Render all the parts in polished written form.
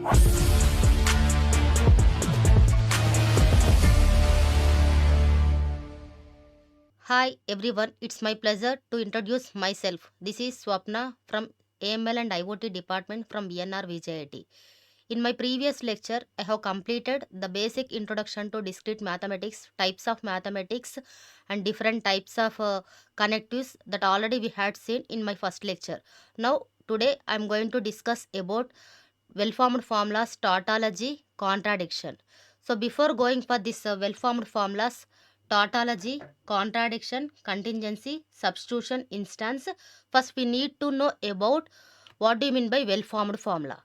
Hi everyone, it's my pleasure to introduce myself. This is Swapna from AML and IoT department from BNR VJIT. In my previous lecture, I have completed the basic introduction to discrete mathematics, types of mathematics, and different types of connectives that already we had seen in my first lecture. Now, today I am going to discuss about well-formed formulas, tautology, contradiction. So, before going for this well-formed formulas, tautology, contradiction, contingency, substitution, instance, first we need to know about what do you mean by well-formed formula.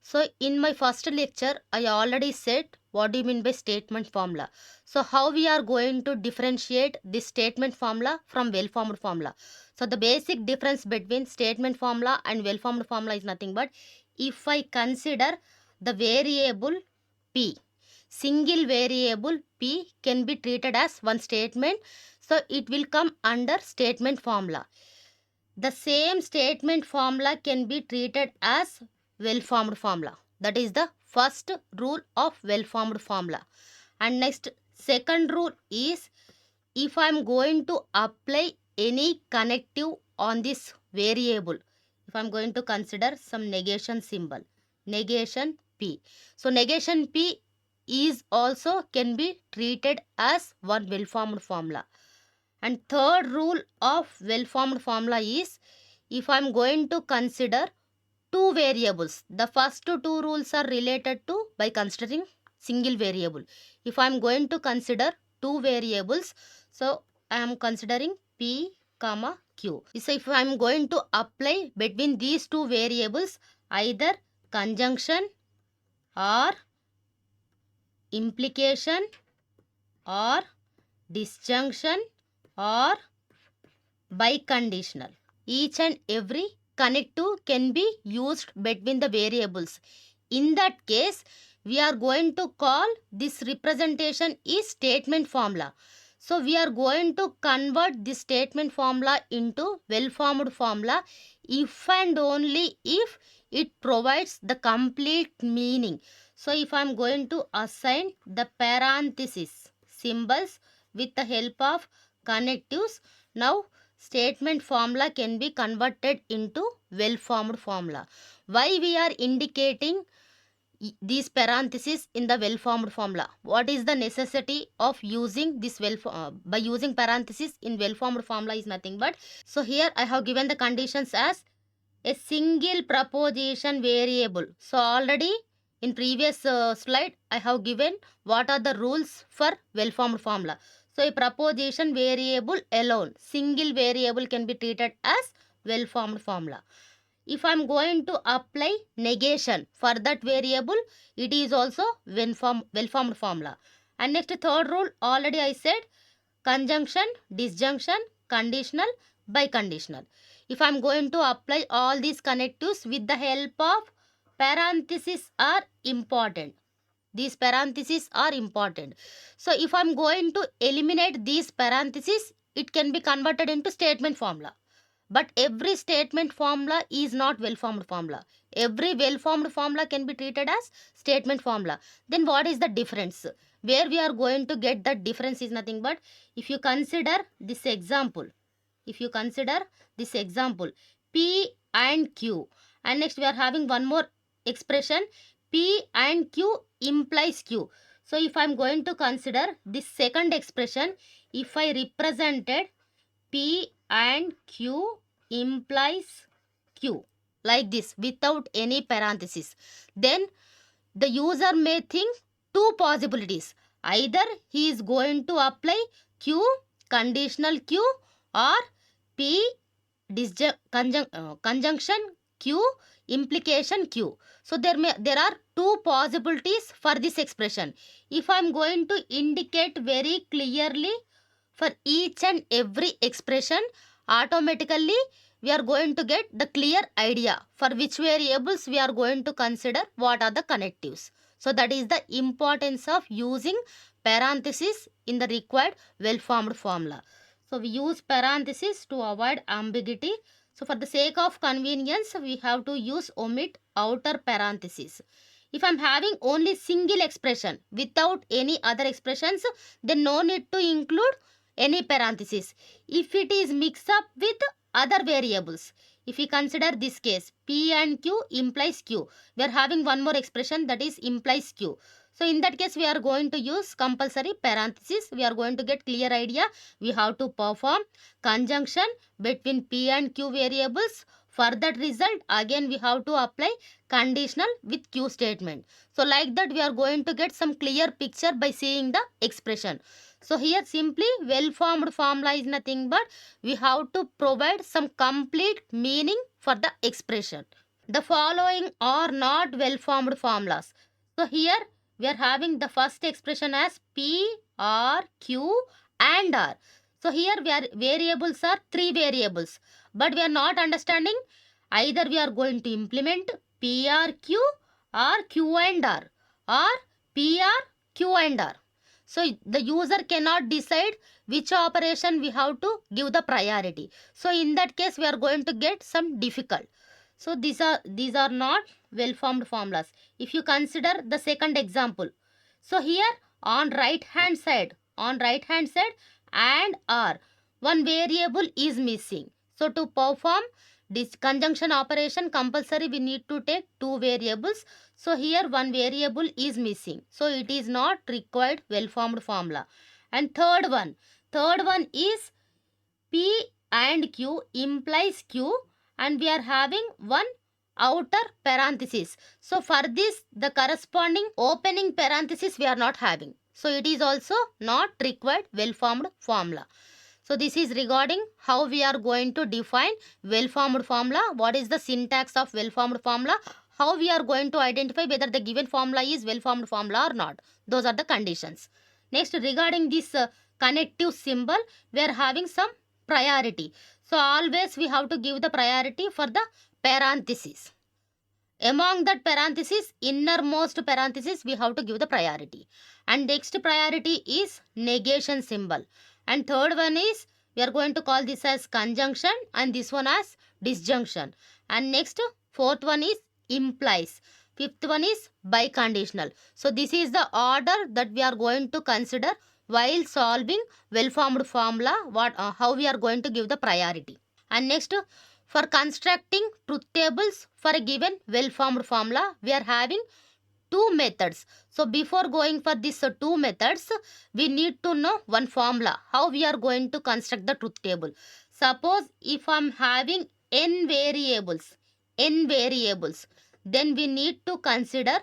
So in my first lecture, I already said what do you mean by statement formula. So how we are going to differentiate this statement formula from well-formed formula. So the basic difference between statement formula and well-formed formula is nothing but if I consider the variable p, single variable p can be treated as one statement. So it will come under statement formula. The same statement formula can be treated as well-formed formula. That is the first rule of well-formed formula. And next, second rule is if I am going to apply any connective on this variable, if I am going to consider some negation symbol, negation P. So negation P is also can be treated as one well-formed formula. And third rule of well-formed formula is if I am going to consider two variables, the first two rules are related to by considering single variable. If I am going to consider two variables, so I am considering P comma Q. So if I am going to apply between these two variables either conjunction or implication or disjunction or biconditional. Each and every connective can be used between the variables. In that case, we are going to call this representation is statement formula. So we are going to convert this statement formula into well-formed formula if and only if it provides the complete meaning. So if I am going to assign the parenthesis symbols with the help of connectives, now statement formula can be converted into well-formed formula. Why we are indicating these parentheses in the well-formed formula? What is the necessity of using this by using parentheses in well-formed formula is nothing but, so here I have given the conditions as a single proposition variable. So already in previous slide I have given what are the rules for well-formed formula. So a proposition variable alone, single variable can be treated as well-formed formula. If I am going to apply negation for that variable, it is also well-formed formula. And next third rule already I said conjunction, disjunction, conditional, biconditional. If I am going to apply all these connectives with the help of parentheses are important. These parentheses are important. So if I am going to eliminate these parentheses, it can be converted into statement formula. But every statement formula is not well-formed formula. Every well-formed formula can be treated as statement formula. Then what is the difference? Where we are going to get that difference is nothing but if you consider this example. If you consider this example, P and Q. And next we are having one more expression, P and Q implies Q. So if I am going to consider this second expression, if I represented P and Q implies Q like this without any parenthesis, then the user may think two possibilities. Either he is going to apply Q, conditional Q, or P conjunction Q, implication Q. So there are two possibilities for this expression. If I am going to indicate very clearly for each and every expression, automatically we are going to get the clear idea for which variables we are going to consider what are the connectives. So that is the importance of using parenthesis in the required well-formed formula. So we use parenthesis to avoid ambiguity. So for the sake of convenience, we have to use omit outer parenthesis. If I'm having only single expression without any other expressions, then no need to include any parenthesis. If it is mixed up with other variables, if we consider this case, P and Q implies Q. We are having one more expression that is implies Q. So in that case, we are going to use compulsory parenthesis. We are going to get clear idea. We have to perform conjunction between P and Q variables. For that result, again we have to apply conditional with Q statement. So like that, we are going to get some clear picture by seeing the expression. So here simply well-formed formula is nothing but we have to provide some complete meaning for the expression. The following are not well-formed formulas. So here we are having the first expression as P, R, Q and R. So here variables are three variables, but we are not understanding either we are going to implement P, R, Q or Q and R or P, R, Q and R. So the user cannot decide which operation we have to give the priority. So in that case, we are going to get some difficult. So these are not well-formed formulas. If you consider the second example, so here on right hand side and R, one variable is missing. So to perform this conjunction operation compulsory we need to take two variables. So here one variable is missing. So it is not required well-formed formula. And third one is P and Q implies Q and we are having one outer parenthesis. So for this the corresponding opening parenthesis we are not having. So it is also not required well-formed formula. So this is regarding how we are going to define well-formed formula. What is the syntax of well-formed formula? How we are going to identify whether the given formula is well-formed formula or not. Those are the conditions. Next, regarding this connective symbol, we are having some priority. So always we have to give the priority for the parenthesis. Among that parenthesis, innermost parenthesis, we have to give the priority. And next priority is negation symbol. And third one is, we are going to call this as conjunction and this one as disjunction. And next, fourth one is implies. Fifth one is biconditional. So this is the order that we are going to consider while solving well-formed formula, how we are going to give the priority. And next, for constructing truth tables for a given well-formed formula, we are having two methods. So before going for these two methods, we need to know one formula, how we are going to construct the truth table. Suppose if I am having n variables, then we need to consider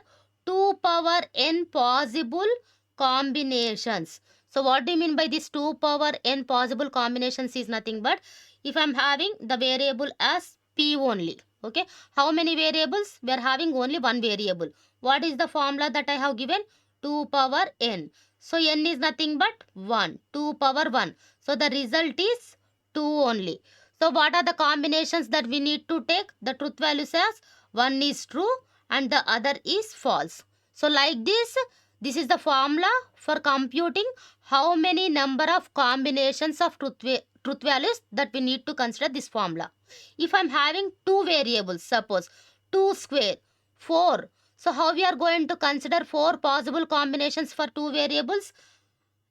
2 power n possible combinations. So what do you mean by this 2 power n possible combinations is nothing but if I am having the variable as p only. Okay, how many variables? We are having only one variable. What is the formula that I have given? 2 power n. So n is nothing but 1. 2 power 1. So the result is 2 only. So what are the combinations that we need to take? The truth value says one is true and the other is false. So like this is the formula for computing how many number of combinations of truth values that we need to consider this formula. If I am having two variables, suppose 2 square, 4. So how we are going to consider 4 possible combinations for two variables?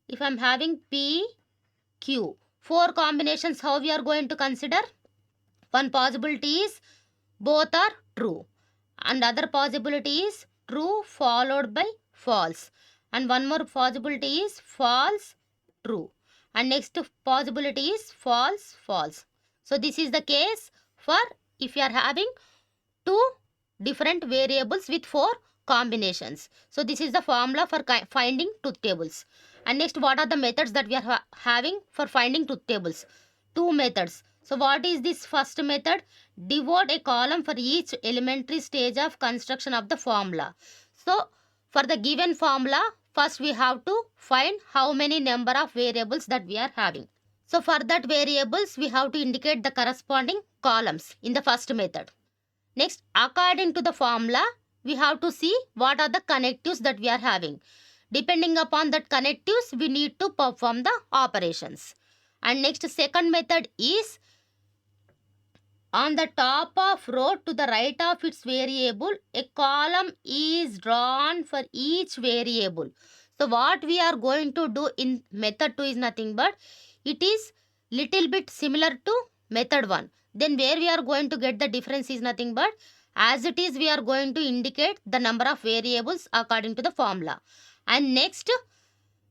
If I am having P, Q, 4 combinations, how we are going to consider? One possibility is both are true. And other possibility is true followed by false. And one more possibility is false, true. And next possibility is false, false. So this is the case for if you are having two different variables with 4 combinations. So this is the formula for finding truth tables. And next, what are the methods that we are having for finding truth tables? Two methods. So what is this first method? Devote a column for each elementary stage of construction of the formula. So for the given formula, first we have to find how many number of variables that we are having. So for that variables, we have to indicate the corresponding columns in the first method. Next, according to the formula, we have to see what are the connectives that we are having. Depending upon that connectives, we need to perform the operations. And next, second method is On the top of row to the right of its variable, a column is drawn for each variable. So what we are going to do in method 2 is nothing but it is little bit similar to method 1. Then where we are going to get the difference is nothing but as it is we are going to indicate the number of variables according to the formula. And next,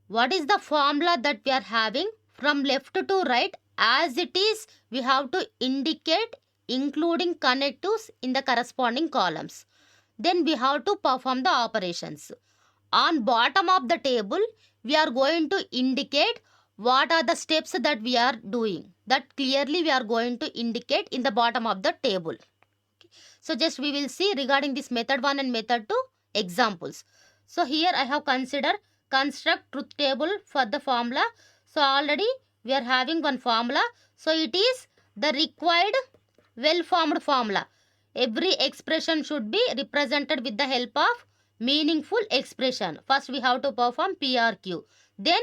what is the formula that we are having? From left to right, as it is we have to indicate including connectives in the corresponding columns. Then we have to perform the operations. On bottom of the table, we are going to indicate what are the steps that we are doing. That clearly we are going to indicate in the bottom of the table. So just we will see regarding this method 1 and method 2 examples. So here I have considered construct truth table for the formula. So already we are having one formula. So it is the required well-formed formula. Every expression should be represented with the help of meaningful expression. First we have to perform PRQ. Then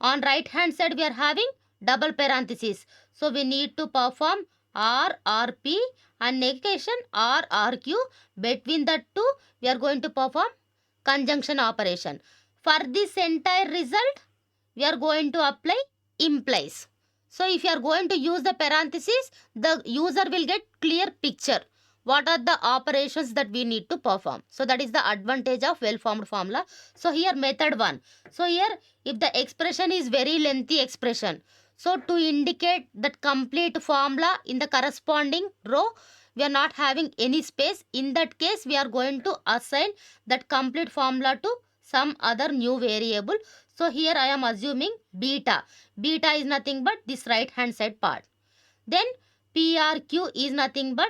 on right hand side we are having double parenthesis. So we need to perform RRP and negation RRQ. Between the two we are going to perform conjunction operation. For this entire result we are going to apply implies. So if you are going to use the parenthesis, the user will get clear picture. What are the operations that we need to perform? So that is the advantage of well-formed formula. So here method 1. So here if the expression is very lengthy expression, so to indicate that complete formula in the corresponding row, we are not having any space. In that case, we are going to assign that complete formula to some other new variable. So here I am assuming beta. Beta is nothing but this right hand side part. Then PRQ is nothing but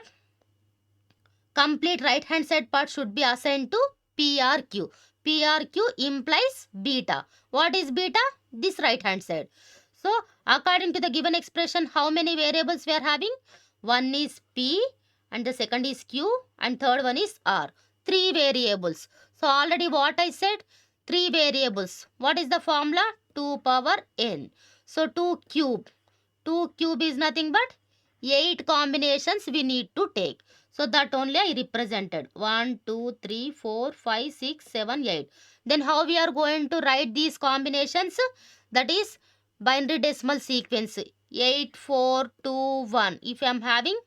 complete right hand side part should be assigned to PRQ. PRQ implies beta. What is beta? This right hand side. So according to the given expression, how many variables we are having? One is P and the second is Q and third one is R. 3 variables. So already what I said? 3 variables. What is the formula? 2 power n. So 2 cube. 2 cube is nothing but 8 combinations we need to take. So that only I represented. 1, 2, 3, 4, 5, 6, 7, 8. Then how we are going to write these combinations? That is binary decimal sequence. 8, 4, 2, 1. If I am having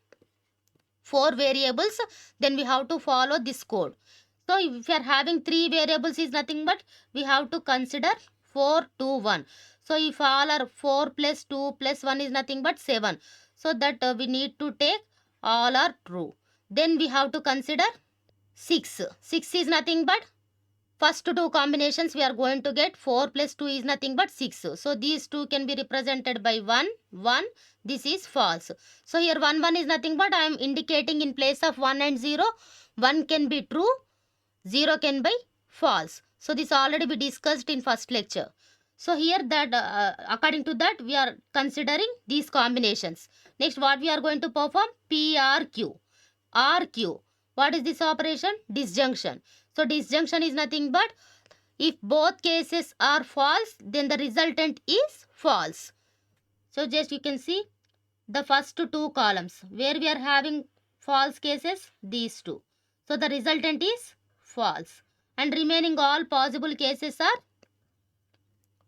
4 variables, then we have to follow this code. So if we are having 3 variables is nothing but we have to consider 4, 2, 1. So if all are 4 plus 2 plus 1 is nothing but 7. So that we need to take all are true. Then we have to consider 6. 6 is nothing but first 2 combinations we are going to get 4 plus 2 is nothing but 6. So these 2 can be represented by 1, 1. This is false. So here 1, 1 is nothing but I am indicating in place of 1 and 0. 1 can be true, 0 can be false. So this already we discussed in first lecture. So here that according to that we are considering these combinations. Next what we are going to perform? PRQ. RQ. What is this operation? Disjunction. So disjunction is nothing but if both cases are false, then the resultant is false. So just you can see the first 2 columns where we are having false cases, these 2. So the resultant is false and remaining all possible cases are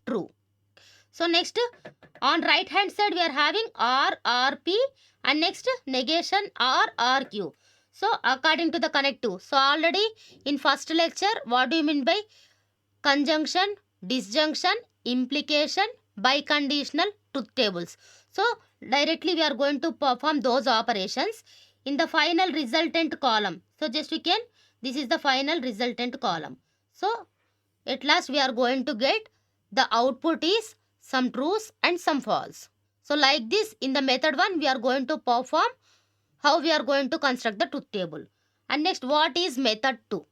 true. So next on right hand side we are having RRP and next negation RRQ. So according to the connective. So already in first lecture what do you mean by conjunction, disjunction, implication, biconditional, truth tables. So directly we are going to perform those operations in the final resultant column. So just we can, this is the final resultant column. So at last we are going to get the output is some trues and some false. So like this in the method 1 we are going to perform how we are going to construct the truth table. And next what is method 2?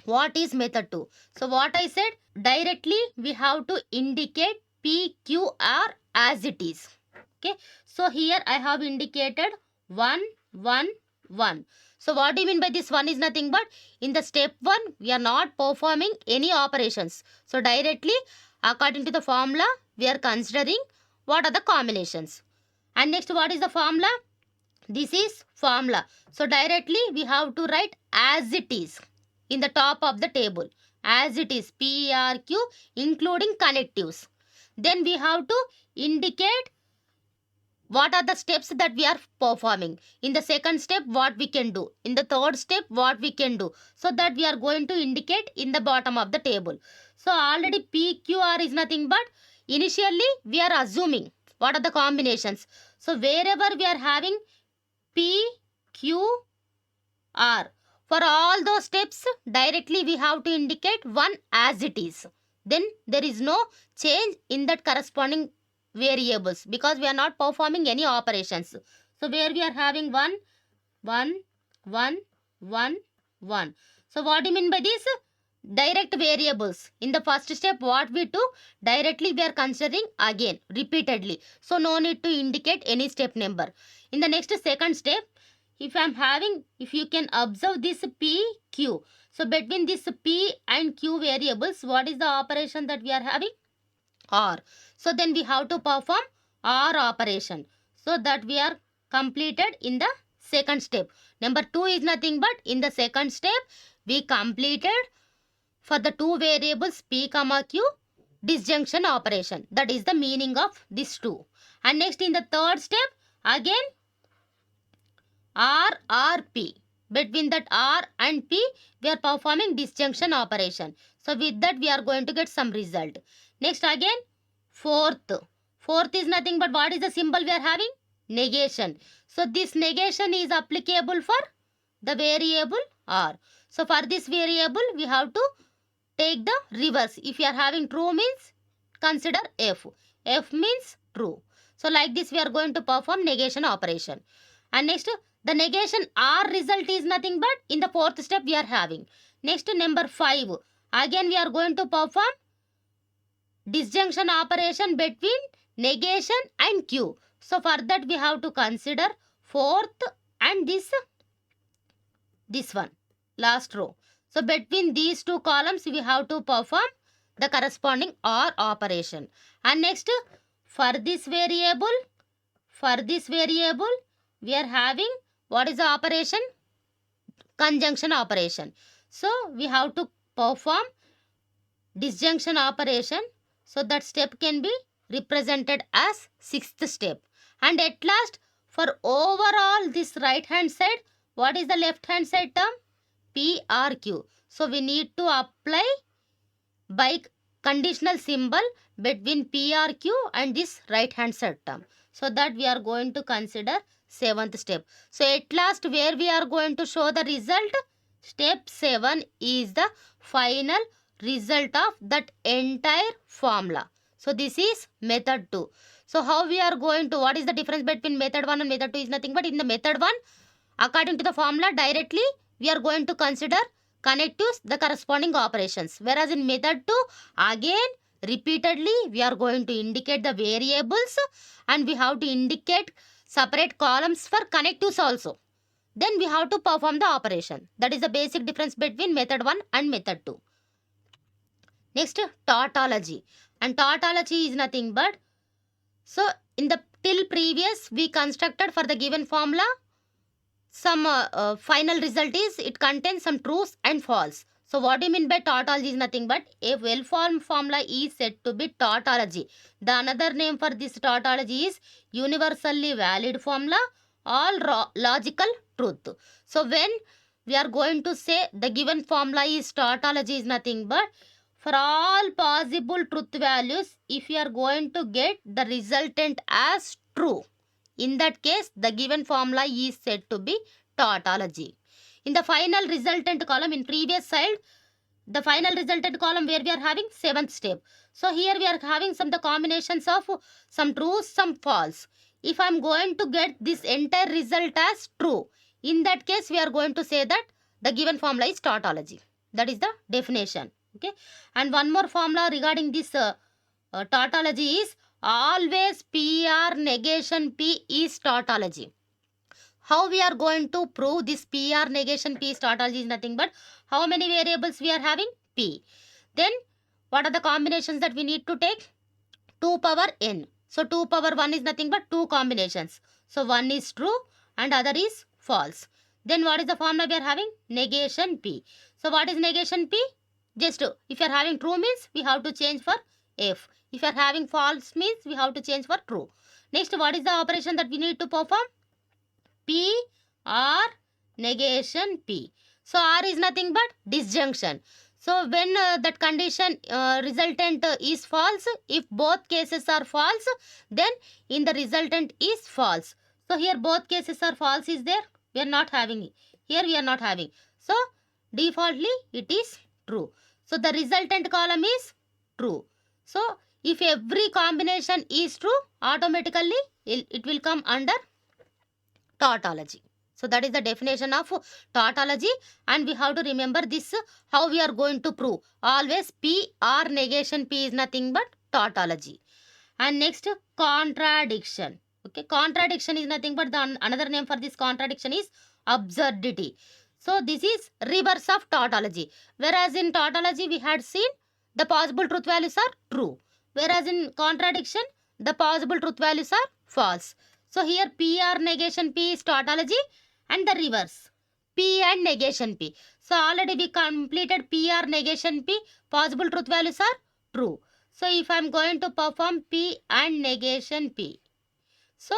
What is method 2? So what I said, directly we have to indicate PQR as it is. Okay. So here I have indicated 1, 1, 1. So what do you mean by this 1 is nothing but in the step 1 we are not performing any operations. So directly according to the formula we are considering what are the combinations. And next what is the formula? This is formula. So directly we have to write as it is in the top of the table. As it is, PRQ including connectives. Then we have to indicate what are the steps that we are performing. In the second step, what we can do. In the third step, what we can do. So that we are going to indicate in the bottom of the table. So already PQR is nothing but initially we are assuming what are the combinations. So wherever we are having PQR, for all those steps directly we have to indicate one as it is. Then there is no change in that corresponding variables because we are not performing any operations. So where we are having 1, 1, 1, 1, 1. So what do you mean by this? Direct variables. In the first step what we do, directly we are considering again repeatedly. So no need to indicate any step number. In the next second step, if you can observe this P, Q. So between this P and Q variables, what is the operation that we are having? OR. So then we have to perform OR operation. So that we are completed in the second step. Number 2 is nothing but in the second step we completed for the two variables P, Q disjunction operation. That is the meaning of this 2. And next in the third step again R, P. Between that R and P, we are performing disjunction operation. So with that, we are going to get some result. Next again, fourth. Fourth is nothing but what is the symbol we are having? Negation. So this negation is applicable for the variable R. So for this variable, we have to take the reverse. If you are having true means, consider F. F means true. So like this, we are going to perform negation operation. And next, the negation R result is nothing but in the fourth step we are having. Next number 5. Again we are going to perform disjunction operation between negation and Q. So for that we have to consider fourth and this one, last row. So between these two columns we have to perform the corresponding OR operation. And next for this variable we are having what is the operation? Conjunction operation. So we have to perform disjunction operation. So that step can be represented as sixth step. And at last for overall this right hand side, what is the left hand side term? PRQ. So we need to apply by conditional symbol between PRQ and this right hand side term. So that we are going to consider seventh step. So at last where we are going to show the result? Step 7 is the final result of that entire formula. So this is method 2. So how we are going to, what is the difference between method 1 and method 2 is nothing but in the method 1, according to the formula directly we are going to consider connectives, the corresponding operations. Whereas in method 2, again repeatedly we are going to indicate the variables and we have to indicate separate columns for connectives also. Then we have to perform the operation. That is the basic difference between method 1 and method 2. Next, tautology. And tautology is nothing but, so in the till previous we constructed for the given formula some final result is it contains some truths and false. So what do you mean by tautology is nothing but a well-formed formula is said to be tautology. The another name for this tautology is universally valid formula or logical truth. So when we are going to say the given formula is tautology is nothing but for all possible truth values, if you are going to get the resultant as true, in that case the given formula is said to be tautology. In the final resultant column in previous slide, the final resultant column where we are having seventh step. So here we are having some the combinations of some true, some false. If I am going to get this entire result as true, in that case we are going to say that the given formula is tautology. That is the definition. Okay. And one more formula regarding this tautology is always PR negation P is tautology. How we are going to prove this PR negation P is tautology is nothing but how many variables we are having? P. Then what are the combinations that we need to take? 2 power n. So 2 power 1 is nothing but 2 combinations. So 1 is true and other is false. Then what is the formula we are having? Negation P. So what is negation P? Just if you are having true means we have to change for F. If you are having false means we have to change for true. Next, what is the operation that we need to perform? P or negation P. So R is nothing but disjunction. So when that condition resultant is false, if both cases are false, then in the resultant is false. So here both cases are false is there. We are not having it. Here we are not having. So defaultly it is true. So the resultant column is true. So if every combination is true, automatically it will come under tautology. So that is the definition of tautology, and we have to remember this how we are going to prove. Always P or negation P is nothing but tautology. And next, contradiction. Okay, contradiction is nothing but another name for this contradiction is absurdity. So this is reverse of tautology. Whereas in tautology we had seen the possible truth values are true. Whereas in contradiction the possible truth values are false. So here P or negation P is tautology and the reverse. P and negation P. So already we completed P or negation P. Possible truth values are true. So if I am going to perform P and negation P. So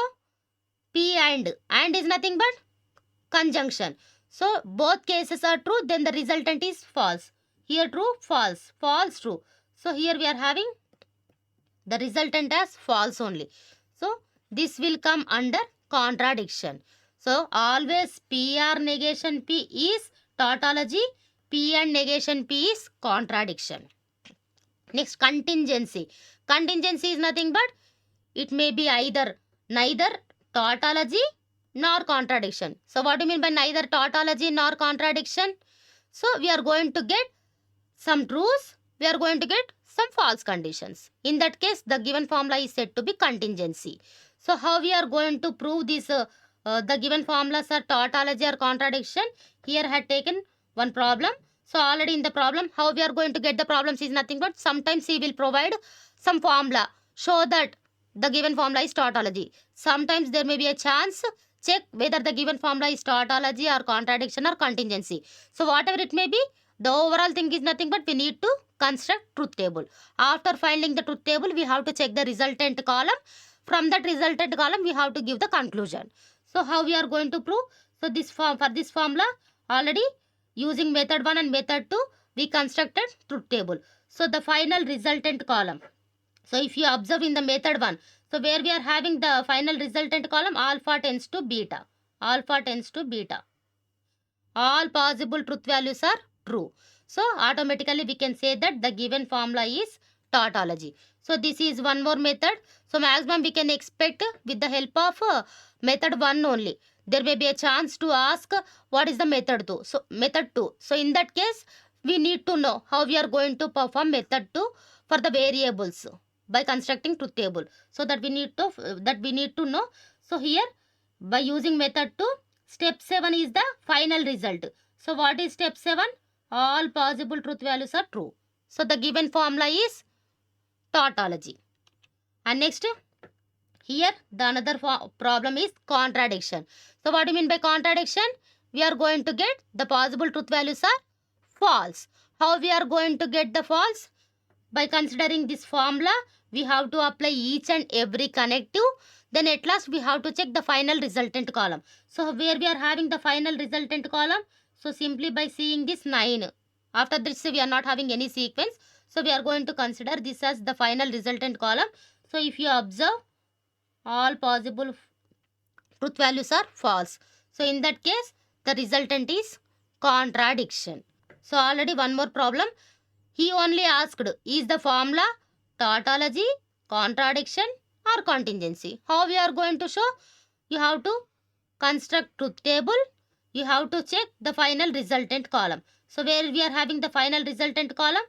P and is nothing but conjunction. So both cases are true, then the resultant is false. Here true, false, false, true. So here we are having the resultant as false only. So this will come under contradiction. So always P or negation P is tautology, P and negation P is contradiction. Next, contingency. Contingency is nothing but it may be either neither tautology nor contradiction. So what do you mean by neither tautology nor contradiction? So we are going to get some truths, we are going to get some false conditions. In that case, the given formula is said to be contingency. So how we are going to prove this the given formulas are tautology or contradiction? Here I had taken one problem. So already in the problem, how we are going to get the problems is nothing but sometimes he will provide some formula. Show that the given formula is tautology. Sometimes there may be a chance. Check whether the given formula is tautology or contradiction or contingency. So whatever it may be, the overall thing is nothing but we need to construct truth table. After finding the truth table, we have to check the resultant column. From that resultant column, we have to give the conclusion. So how we are going to prove? So this for this formula, already using method 1 and method 2, we constructed truth table. So the final resultant column. So if you observe in the method 1, so where we are having the final resultant column, alpha tends to beta. Alpha tends to beta. All possible truth values are true. So automatically we can say that the given formula is tautology. So this is one more method. So maximum we can expect with the help of method 1 only. There may be a chance to ask what is the method 2. So method 2. So in that case we need to know how we are going to perform method 2 for the variables by constructing truth table. So that we need to know. So here by using method 2, step 7 is the final result. So what is step 7? All possible truth values are true. So the given formula is tautology. And next, here the another problem is contradiction. So what do you mean by contradiction? We are going to get the possible truth values are false. How we are going to get the false? By considering this formula, we have to apply each and every connective. Then at last we have to check the final resultant column. So where we are having the final resultant column? So simply by seeing this 9. After this we are not having any sequence. So we are going to consider this as the final resultant column. So if you observe, all possible truth values are false. So in that case, the resultant is contradiction. So already one more problem. He only asked, is the formula tautology, contradiction or contingency? How we are going to show? You have to construct truth table. You have to check the final resultant column. So where we are having the final resultant column?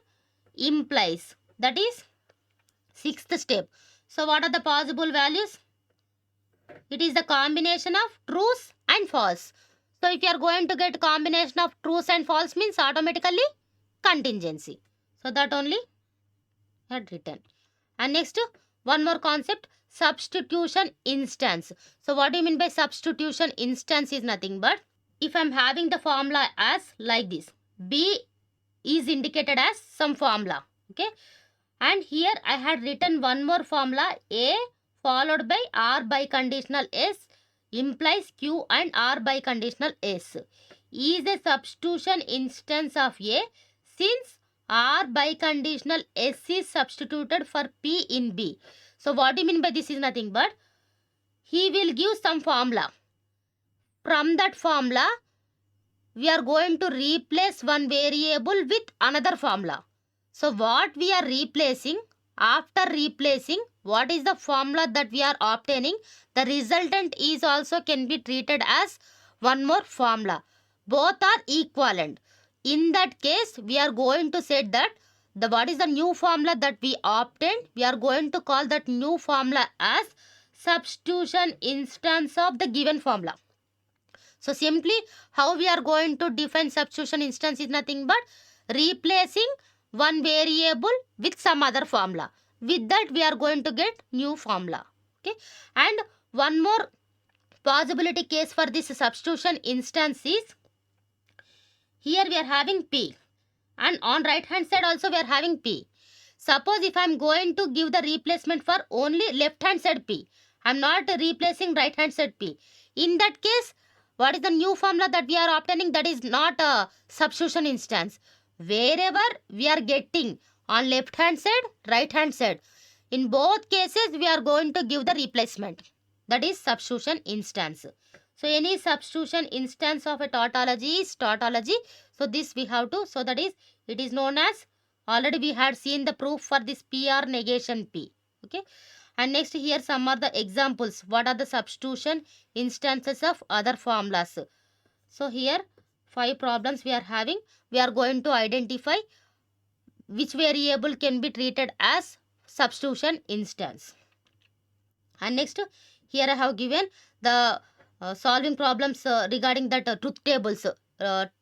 Implies. That is 6th step. So what are the possible values? It is the combination of truths and false. So if you are going to get combination of truths and false means automatically contingency. So that only had written. And next, one more concept, substitution instance. So what do you mean by substitution instance is nothing but, if I'm having the formula as like this, B is indicated as some formula, okay, and here I had written one more formula, A followed by R by conditional S implies Q and R by conditional S is a substitution instance of A since R by conditional S is substituted for P in B. So what do you mean by this is nothing but, he will give some formula. From that formula, we are going to replace one variable with another formula. So what we are replacing, after replacing, what is the formula that we are obtaining, the resultant is also can be treated as one more formula. Both are equivalent. In that case, we are going to say that what is the new formula that we obtained, we are going to call that new formula as substitution instance of the given formula. So simply how we are going to define substitution instance is nothing but replacing one variable with some other formula. With that we are going to get new formula. Okay. And one more possibility case for this substitution instance is, here we are having P and on right hand side also we are having P. Suppose if I am going to give the replacement for only left hand side P, I am not replacing right hand side P. In that case, what is the new formula that we are obtaining? That is not a substitution instance. Wherever we are getting on left hand side, right hand side, in both cases we are going to give the replacement. That is substitution instance. So any substitution instance of a tautology is tautology. So this we have to, so that is, it is known as, already we had seen the proof for this PR negation P. Okay. And next here some are the examples. What are the substitution instances of other formulas? So here 5 problems we are having. We are going to identify which variable can be treated as substitution instance. And next here I have given the solving problems regarding that truth tables,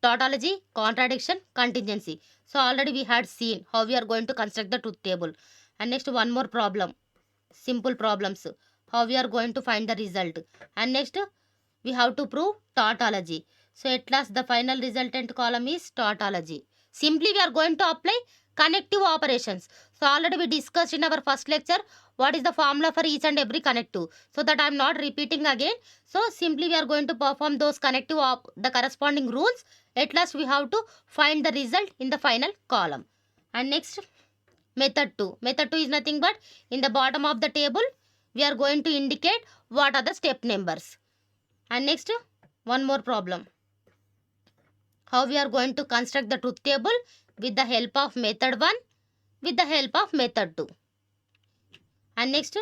tautology, contradiction, contingency. So already we had seen how we are going to construct the truth table. And next one more problem, simple problems, how we are going to find the result. And next we have to prove tautology. So at last the final resultant column is tautology. Simply we are going to apply connective operations. So already we discussed in our first lecture what is the formula for each and every connective, so that I am not repeating again. So simply we are going to perform those connective the corresponding rules. At last we have to find the result in the final column. And next method 2. Method 2 is nothing but, in the bottom of the table we are going to indicate what are the step numbers. And next one more problem, how we are going to construct the truth table with the help of method 1, with the help of method 2. And next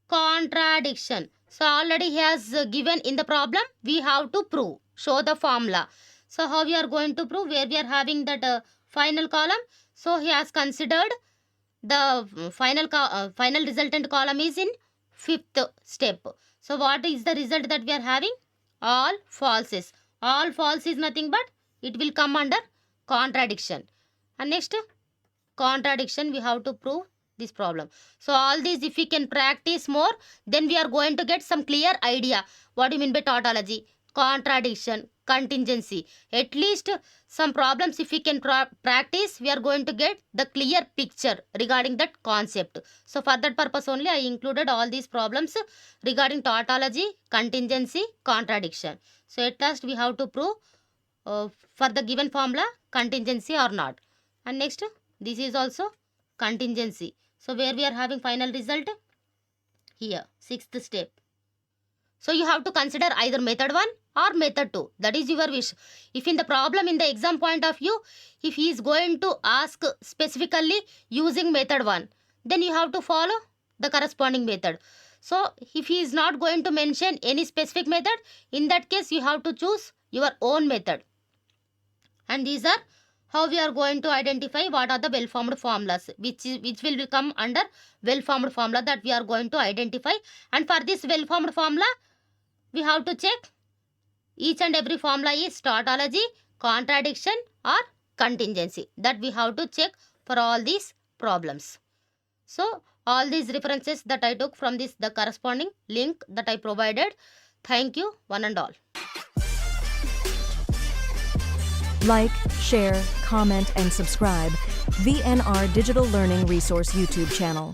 contradiction. So already he has given in the problem, we have to prove, show the formula. So how we are going to prove, where we are having that final column. So he has considered the final resultant column is in 5th step. So what is the result that we are having? All falses. All false is nothing but, it will come under contradiction. And next contradiction, we have to prove this problem. So all these if we can practice more, then we are going to get some clear idea. What do you mean by tautology, contradiction, contingency? At least some problems if we can practice, we are going to get the clear picture regarding that concept. So for that purpose only I included all these problems regarding tautology, contingency, contradiction. So at last we have to prove for the given formula contingency or not. And next this is also contingency. So where we are having final result? Here, 6th step. So you have to consider either method 1 or method 2. That is your wish. If in the problem, in the exam point of view, if he is going to ask specifically using method 1, then you have to follow the corresponding method. So if he is not going to mention any specific method, in that case you have to choose your own method. And these are how we are going to identify what are the well-formed formulas, which will come under well-formed formula that we are going to identify. And for this well-formed formula, we have to check each and every formula is tautology, contradiction or contingency. That we have to check for all these problems. So all these references that I took from this, the corresponding link that I provided. Thank you, one and all. Like, share, comment, and subscribe VNR Digital Learning Resource YouTube channel.